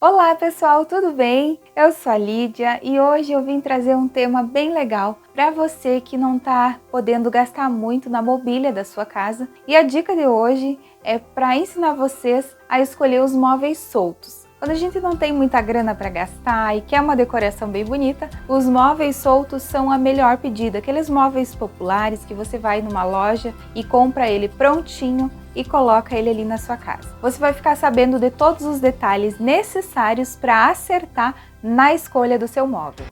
Olá pessoal, tudo bem? Eu sou a Lídia e hoje eu vim trazer um tema bem legal para você que não está podendo gastar muito na mobília da sua casa. E a dica de hoje é para ensinar vocês a escolher os móveis soltos. Quando a gente não tem muita grana para gastar e quer uma decoração bem bonita, os móveis soltos são a melhor pedida. Aqueles móveis populares que você vai numa loja e compra ele prontinho e coloca ele ali na sua casa. Você vai ficar sabendo de todos os detalhes necessários para acertar na escolha do seu móvel.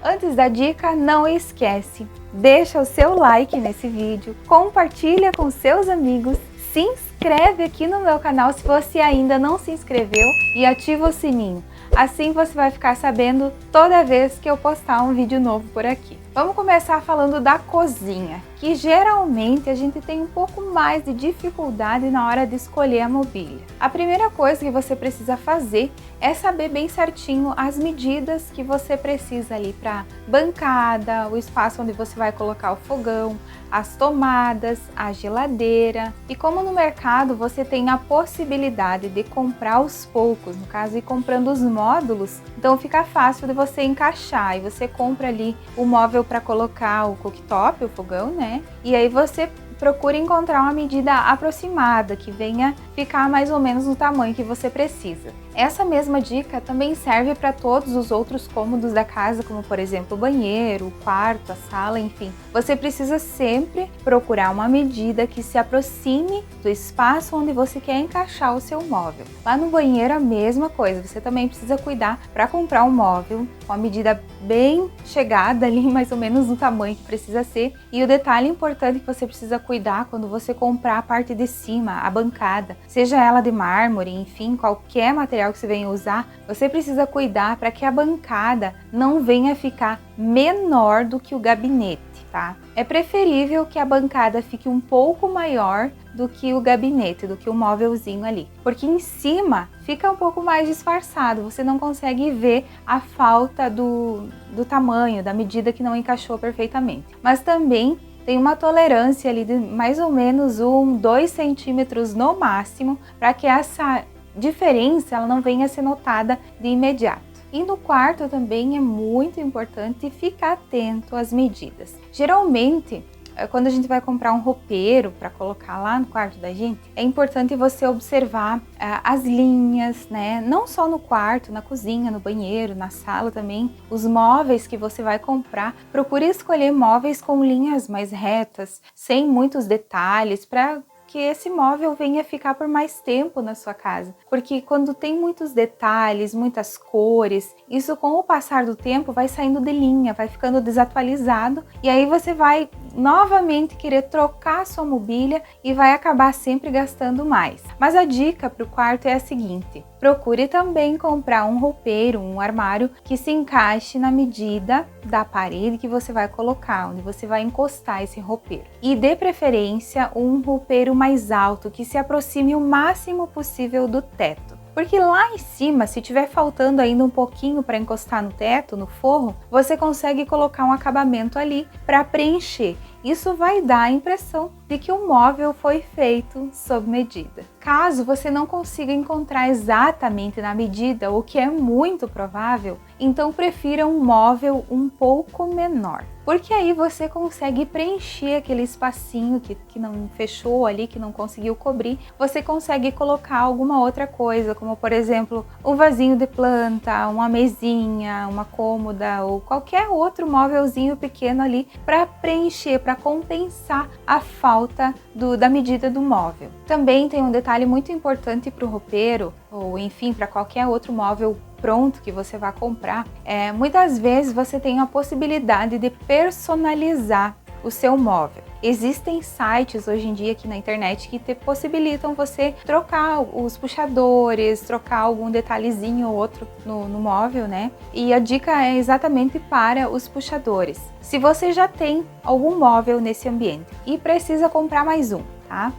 Antes da dica, não esquece, deixa o seu like nesse vídeo, compartilha com seus amigos, se inscreve aqui no meu canal se você ainda não se inscreveu e ativa o sininho. Assim você vai ficar sabendo toda vez que eu postar um vídeo novo por aqui. Vamos começar falando da cozinha, que geralmente a gente tem um pouco mais de dificuldade na hora de escolher a mobília. A primeira coisa que você precisa fazer é saber bem certinho as medidas que você precisa ali para bancada, o espaço onde você vai colocar o fogão, as tomadas, a geladeira. E como no mercado você tem a possibilidade de comprar aos poucos, no caso ir comprando os módulos, então fica fácil de você encaixar e você compra ali o móvel para colocar o cooktop, o fogão, né? E aí você procura encontrar uma medida aproximada, que venha ficar mais ou menos no tamanho que você precisa. Essa mesma dica também serve para todos os outros cômodos da casa, como por exemplo o banheiro, o quarto, a sala, enfim. Você precisa sempre procurar uma medida que se aproxime do espaço onde você quer encaixar o seu móvel. Lá no banheiro a mesma coisa, você também precisa cuidar para comprar um móvel com a medida bem chegada ali, mais ou menos no tamanho que precisa ser. E o detalhe importante que você precisa cuidar quando você comprar a parte de cima, a bancada, seja ela de mármore, enfim, qualquer material que você venha usar, você precisa cuidar para que a bancada não venha ficar menor do que o gabinete, tá? É preferível que a bancada fique um pouco maior do que o gabinete, do que o móvelzinho ali, porque em cima fica um pouco mais disfarçado, você não consegue ver a falta do tamanho, da medida que não encaixou perfeitamente. Mas também tem uma tolerância ali de mais ou menos 2 centímetros no máximo, para que essa diferença ela não venha a ser notada de imediato. E no quarto também é muito importante ficar atento às medidas. Geralmente, quando a gente vai comprar um roupeiro para colocar lá no quarto da gente, é importante você observar as linhas, né? Não só no quarto, na cozinha, no banheiro, na sala também. Os móveis que você vai comprar, procure escolher móveis com linhas mais retas, sem muitos detalhes, para que esse móvel venha ficar por mais tempo na sua casa. Porque quando tem muitos detalhes, muitas cores, isso com o passar do tempo vai saindo de linha, vai ficando desatualizado e aí você vai novamente querer trocar a sua mobília e vai acabar sempre gastando mais. Mas a dica para o quarto é a seguinte: procure também comprar um roupeiro, um armário que se encaixe na medida da parede que você vai colocar, onde você vai encostar esse roupeiro. E de preferência um roupeiro mais alto, que se aproxime o máximo possível do teto. Porque lá em cima, se tiver faltando ainda um pouquinho para encostar no teto, no forro, você consegue colocar um acabamento ali para preencher. Isso vai dar a impressão de que o móvel foi feito sob medida. Caso você não consiga encontrar exatamente na medida, o que é muito provável, então prefira um móvel um pouco menor. Porque aí você consegue preencher aquele espacinho que não fechou ali, que não conseguiu cobrir. Você consegue colocar alguma outra coisa, como por exemplo, um vasinho de planta, uma mesinha, uma cômoda ou qualquer outro móvelzinho pequeno ali para preencher, para compensar a falta da medida do móvel. Também tem um detalhe muito importante para o roupeiro, ou enfim, para qualquer outro móvel pronto que você vai comprar, muitas vezes você tem a possibilidade de personalizar o seu móvel. Existem sites hoje em dia aqui na internet que te possibilitam você trocar os puxadores, trocar algum detalhezinho ou outro no móvel, né? E a dica é exatamente para os puxadores. Se você já tem algum móvel nesse ambiente e precisa comprar mais um, tá?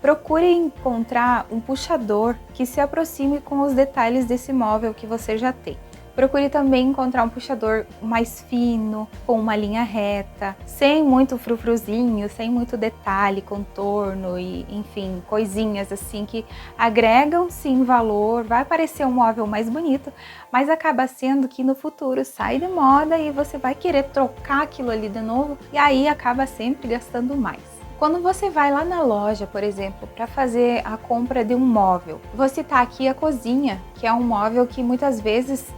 Procure encontrar um puxador que se aproxime com os detalhes desse móvel que você já tem. Procure também encontrar um puxador mais fino, com uma linha reta, sem muito frufruzinho, sem muito detalhe, contorno e, enfim, coisinhas assim que agregam sim valor, vai parecer um móvel mais bonito, mas acaba sendo que no futuro sai de moda e você vai querer trocar aquilo ali de novo e aí acaba sempre gastando mais. Quando você vai lá na loja, por exemplo, para fazer a compra de um móvel, vou citar aqui a cozinha, que é um móvel que muitas vezes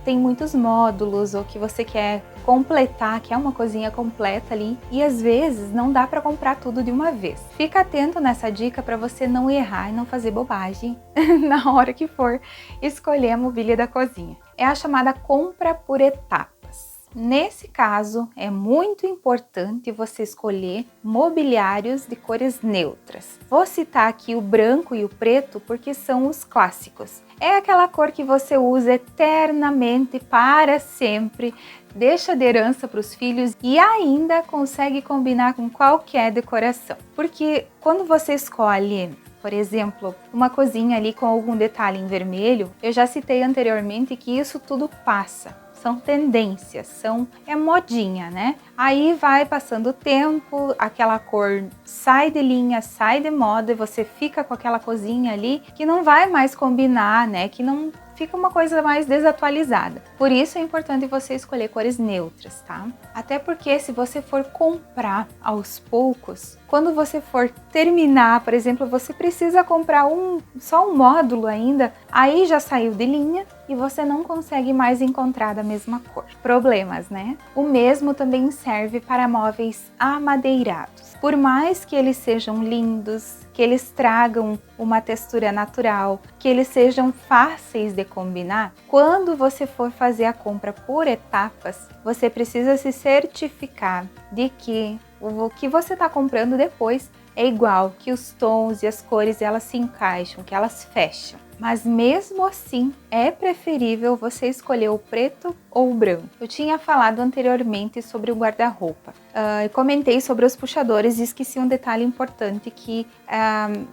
tem muitos módulos ou que você quer completar, que é uma cozinha completa ali, e às vezes não dá para comprar tudo de uma vez. Fica atento nessa dica para você não errar e não fazer bobagem na hora que for escolher a mobília da cozinha. É a chamada compra por etapas. Nesse caso, é muito importante você escolher mobiliários de cores neutras. Vou citar aqui o branco e o preto porque são os clássicos. É aquela cor que você usa eternamente, para sempre, deixa de herança para os filhos e ainda consegue combinar com qualquer decoração. Porque quando você escolhe, por exemplo, uma cozinha ali com algum detalhe em vermelho, eu já citei anteriormente que isso tudo passa. São tendências, é modinha, né? Aí vai passando o tempo, aquela cor sai de linha, sai de moda e você fica com aquela cozinha ali que não vai mais combinar, né? Que não fica uma coisa mais desatualizada. Por isso é importante você escolher cores neutras, tá? Até porque se você for comprar aos poucos, quando você for terminar, por exemplo, você precisa comprar só um módulo ainda, aí já saiu de linha e você não consegue mais encontrar da mesma cor. Problemas, né? O mesmo também serve para móveis amadeirados. Por mais que eles sejam lindos, que eles tragam uma textura natural, que eles sejam fáceis de combinar, quando você for fazer a compra por etapas, você precisa se certificar de que o que você está comprando depois é igual, que os tons e as cores elas se encaixam, que elas fecham. Mas mesmo assim, é preferível você escolher o preto ou o branco. Eu tinha falado anteriormente sobre o guarda-roupa. Eu comentei sobre os puxadores e esqueci um detalhe importante que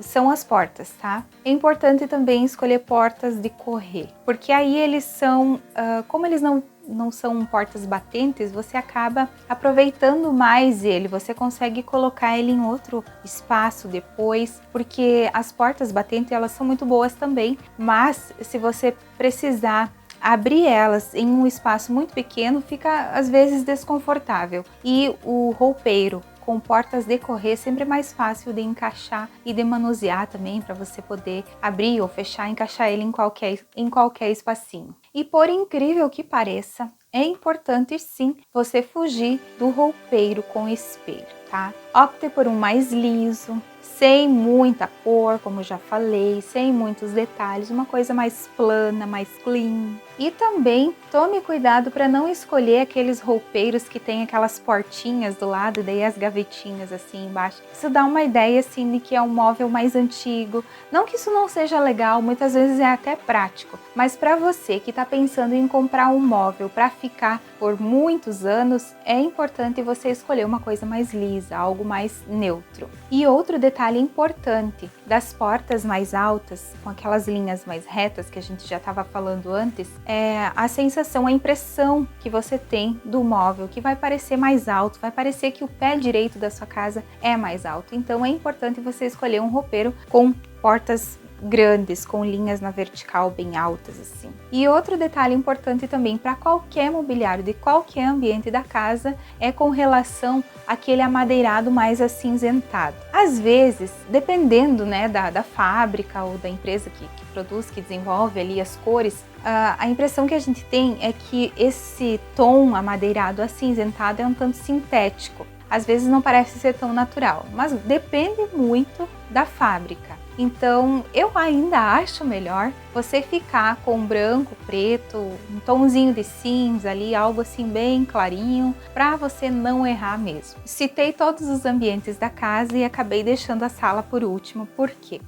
são as portas, tá? É importante também escolher portas de correr, porque aí eles são, como eles não são portas batentes, você acaba aproveitando mais ele, você consegue colocar ele em outro espaço depois, porque as portas batentes elas são muito boas também, mas se você precisar abrir elas em um espaço muito pequeno, fica às vezes desconfortável. E o roupeiro com portas de correr sempre é mais fácil de encaixar e de manusear também, para você poder abrir ou fechar, encaixar ele em qualquer espacinho. E por incrível que pareça, é importante sim você fugir do roupeiro com espelho, tá? Opte por um mais liso, sem muita cor, como já falei, sem muitos detalhes, uma coisa mais plana, mais clean. E também tome cuidado para não escolher aqueles roupeiros que tem aquelas portinhas do lado e daí as gavetinhas assim embaixo. Isso dá uma ideia assim de que é um móvel mais antigo. Não que isso não seja legal, muitas vezes é até prático, mas para você que está pensando em comprar um móvel para ficar por muitos anos, é importante você escolher uma coisa mais lisa, algo mais neutro. E outro detalhe importante, das portas mais altas, com aquelas linhas mais retas que a gente já estava falando antes, é a sensação, a impressão que você tem do móvel, que vai parecer mais alto, vai parecer que o pé direito da sua casa é mais alto. Então é importante você escolher um roupeiro com portas grandes, com linhas na vertical bem altas assim. E outro detalhe importante também para qualquer mobiliário de qualquer ambiente da casa é com relação àquele amadeirado mais acinzentado. Às vezes, dependendo, né, da fábrica ou da empresa que produz, que desenvolve ali as cores, a impressão que a gente tem é que esse tom amadeirado acinzentado é um tanto sintético. Às vezes não parece ser tão natural, mas depende muito da fábrica. Então, eu ainda acho melhor você ficar com branco, preto, um tomzinho de cinza ali, algo assim bem clarinho, para você não errar mesmo. Citei todos os ambientes da casa e acabei deixando a sala por último. Por quê?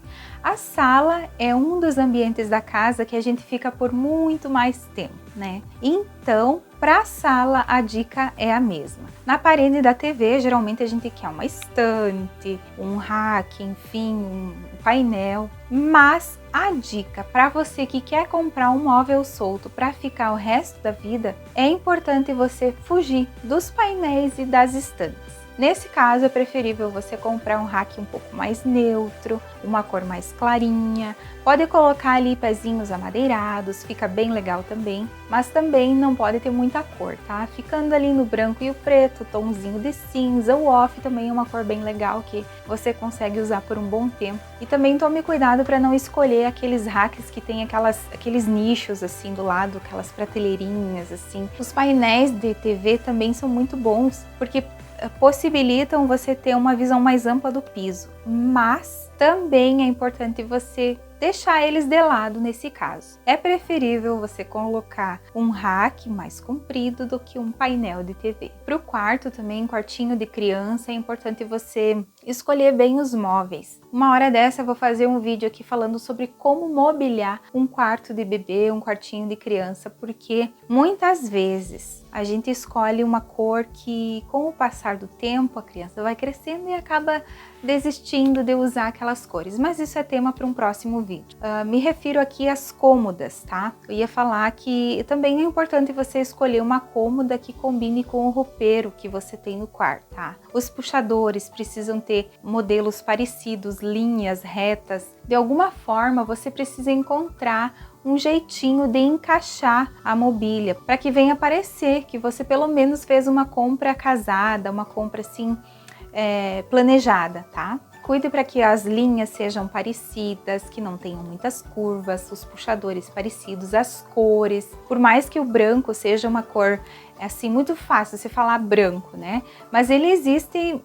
A sala é um dos ambientes da casa que a gente fica por muito mais tempo, né? Então, Para a sala, a dica é a mesma. Na parede da TV, geralmente a gente quer uma estante, um rack, enfim, um painel. Mas a dica para você que quer comprar um móvel solto para ficar o resto da vida, é importante você fugir dos painéis e das estantes. Nesse caso, é preferível você comprar um rack um pouco mais neutro, uma cor mais clarinha. Pode colocar ali pezinhos amadeirados, fica bem legal também, mas também não pode ter muita cor, tá? Ficando ali no branco e o preto, tomzinho de cinza, o off também é uma cor bem legal que você consegue usar por um bom tempo. E também tome cuidado para não escolher aqueles racks que tem aqueles nichos assim do lado, aquelas prateleirinhas assim. Os painéis de TV também são muito bons, porque possibilitam você ter uma visão mais ampla do piso, mas também é importante você deixar eles de lado nesse caso. É preferível você colocar um rack mais comprido do que um painel de TV. Para o quarto também, quartinho de criança, é importante você escolher bem os móveis. Uma hora dessa eu vou fazer um vídeo aqui falando sobre como mobiliar um quarto de bebê, um quartinho de criança, porque muitas vezes a gente escolhe uma cor que, com o passar do tempo, a criança vai crescendo e acaba desistindo de usar aquelas cores. Mas isso é tema para um próximo vídeo. Me refiro aqui às cômodas, tá? Eu ia falar que também é importante você escolher uma cômoda que combine com o roupeiro que você tem no quarto, tá? Os puxadores precisam ter modelos parecidos, linhas retas. De alguma forma, você precisa encontrar um jeitinho de encaixar a mobília, para que venha parecer que você pelo menos fez uma compra casada, uma compra assim planejada, tá? Cuide para que as linhas sejam parecidas, que não tenham muitas curvas, os puxadores parecidos, as cores. Por mais que o branco seja uma cor assim muito fácil você falar branco, né? Mas ele existe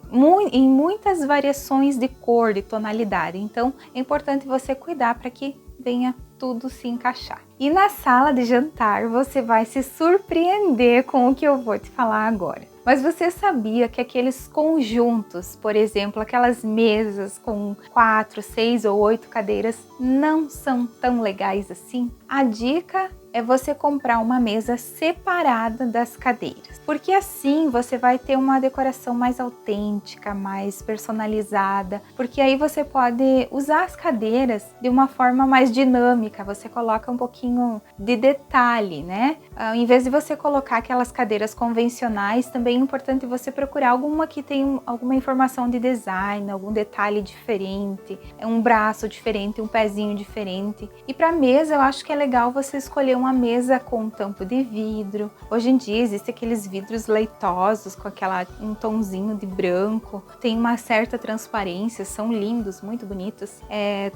em muitas variações de cor, de tonalidade. Então é importante você cuidar para que venha tudo se encaixar. E na sala de jantar você vai se surpreender com o que eu vou te falar agora. Mas você sabia que aqueles conjuntos, por exemplo, aquelas mesas com 4, 6 ou 8 cadeiras, não são tão legais assim? A dica é você comprar uma mesa separada das cadeiras, porque assim você vai ter uma decoração mais autêntica, mais personalizada, porque aí você pode usar as cadeiras de uma forma mais dinâmica, você coloca um pouquinho de detalhe, né? Em vez de você colocar aquelas cadeiras convencionais, também é importante você procurar alguma que tenha alguma informação de design, algum detalhe diferente, um braço diferente, um pezinho diferente. E para mesa eu acho que é legal você escolher uma mesa com tampo de vidro. Hoje em dia existem aqueles vidros leitosos com um tomzinho de branco, tem uma certa transparência, são lindos, muito bonitos.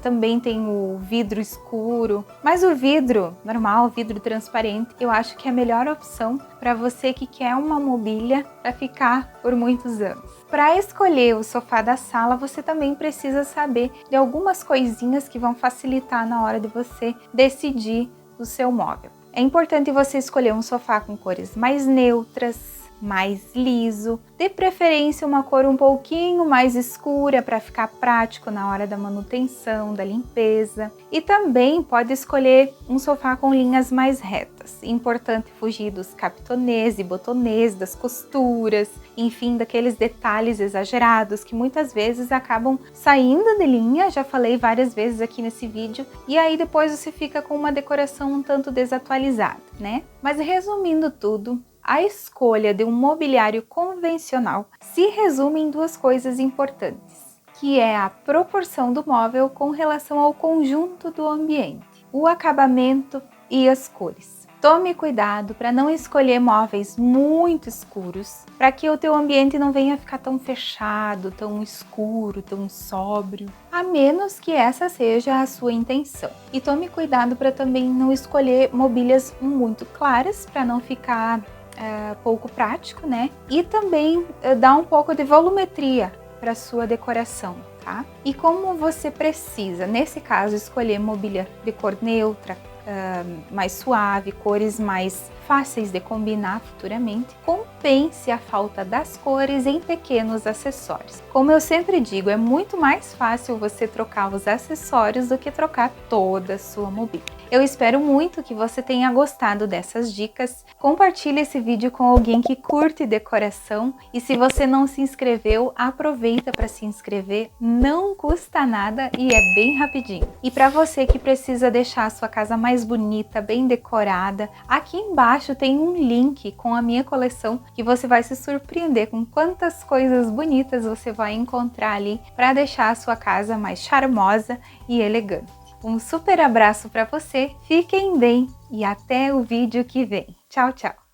Também tem o vidro escuro, mas o vidro normal, vidro transparente, eu acho que é a melhor opção para você que quer uma mobília para ficar por muitos anos. Para escolher o sofá da sala, você também precisa saber de algumas coisinhas que vão facilitar na hora de você decidir o seu móvel. É importante você escolher um sofá com cores mais neutras, mais liso, de preferência uma cor um pouquinho mais escura para ficar prático na hora da manutenção, da limpeza. E também pode escolher um sofá com linhas mais retas. Importante fugir dos capitonês e botonês, das costuras, enfim, daqueles detalhes exagerados que muitas vezes acabam saindo de linha, já falei várias vezes aqui nesse vídeo, e aí depois você fica com uma decoração um tanto desatualizada, né? Mas resumindo tudo, a escolha de um mobiliário convencional se resume em duas coisas importantes, que é a proporção do móvel com relação ao conjunto do ambiente, o acabamento e as cores. Tome cuidado para não escolher móveis muito escuros, para que o teu ambiente não venha ficar tão fechado, tão escuro, tão sóbrio, a menos que essa seja a sua intenção. E tome cuidado para também não escolher mobílias muito claras, para não ficar pouco prático, né? E também dá um pouco de volumetria para sua decoração, tá? E como você precisa, nesse caso, escolher mobília de cor neutra, mais suave, cores mais fáceis de combinar futuramente, compense a falta das cores em pequenos acessórios. Como eu sempre digo, é muito mais fácil você trocar os acessórios do que trocar toda a sua mobília. Eu espero muito que você tenha gostado dessas dicas. Compartilhe esse vídeo com alguém que curte decoração e se você não se inscreveu, aproveita para se inscrever, não custa nada e é bem rapidinho. E para você que precisa deixar a sua casa mais bonita, bem decorada, aqui embaixo tem um link com a minha coleção que você vai se surpreender com quantas coisas bonitas você vai encontrar ali para deixar a sua casa mais charmosa e elegante. Um super abraço para você, fiquem bem e até o vídeo que vem. Tchau, tchau!